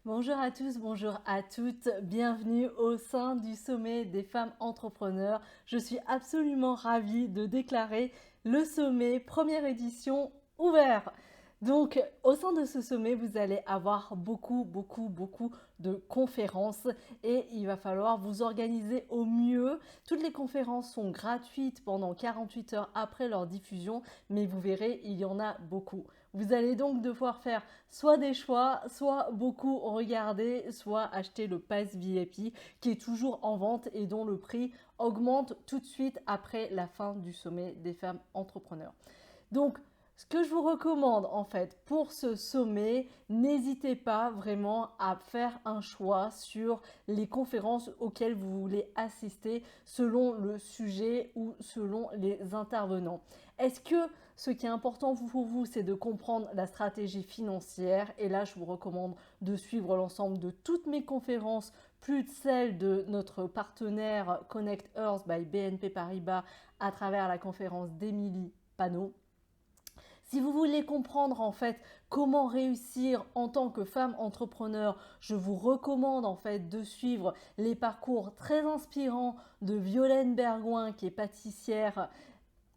Bonjour à tous, bonjour à toutes, bienvenue au sein du sommet des femmes entrepreneurs. Je suis absolument ravie de déclarer le sommet première édition ouvert. Donc au sein de ce sommet, vous allez avoir beaucoup de conférences et il va falloir vous organiser au mieux. Toutes les conférences sont gratuites pendant 48 heures après leur diffusion, mais vous verrez, il y en a beaucoup. Vous allez donc devoir faire soit des choix, soit beaucoup regarder, soit acheter le pass VIP qui est toujours en vente et dont le prix augmente tout de suite après la fin du sommet des femmes entrepreneurs. Donc, ce que je vous recommande en fait pour ce sommet, n'hésitez pas vraiment à faire un choix sur les conférences auxquelles vous voulez assister selon le sujet ou selon les intervenants. Est-ce que ce qui est important pour vous, c'est de comprendre la stratégie financière? Et là, je vous recommande de suivre l'ensemble de toutes mes conférences, plus de celles de notre partenaire Connect Earth by BNP Paribas à travers la conférence d'Émilie Panot. Si vous voulez comprendre en fait comment réussir en tant que femme entrepreneur, je vous recommande en fait de suivre les parcours très inspirants de Violaine Bergouin qui est pâtissière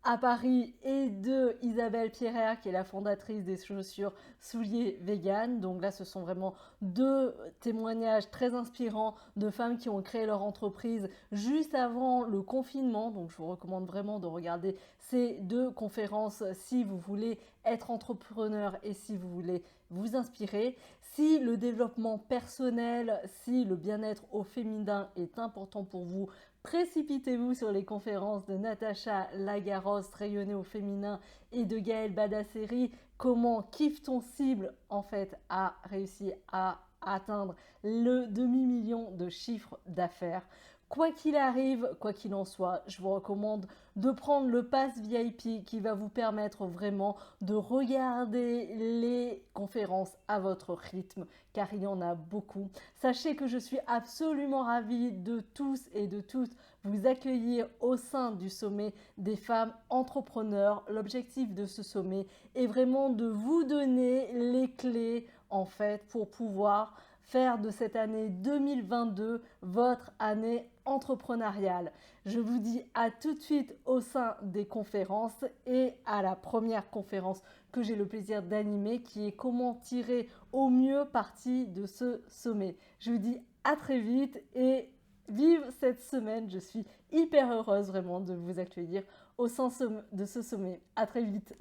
à Paris et de Isabelle Pierrer qui est la fondatrice des chaussures souliers vegan. Donc là, ce sont vraiment deux témoignages très inspirants de femmes qui ont créé leur entreprise juste avant le confinement. Donc je vous recommande vraiment de regarder ces deux conférences si vous voulez être entrepreneur et si vous voulez vous inspirer. Si le développement personnel, si le bien-être au féminin est important pour vous, précipitez-vous sur les conférences de Natacha Lagarros, Rayonner au féminin, et de Gaëlle Badasseri. Comment Kiffe ton cible en fait a réussi à atteindre le demi-million de chiffre d'affaires. Quoi qu'il arrive, quoi qu'il en soit, je vous recommande de prendre le pass VIP qui va vous permettre vraiment de regarder les conférences à votre rythme, car il y en a beaucoup. Sachez que je suis absolument ravie de tous et de toutes vous accueillir au sein du sommet des femmes entrepreneurs. L'objectif de ce sommet est vraiment de vous donner les clés en fait pour pouvoir faire de cette année 2022 votre année entrepreneuriale. Je vous dis à tout de suite au sein des conférences et à la première conférence que j'ai le plaisir d'animer qui est comment tirer au mieux parti de ce sommet. Je vous dis à très vite et vive cette semaine. Je suis hyper heureuse vraiment de vous accueillir au sein de ce sommet. À très vite.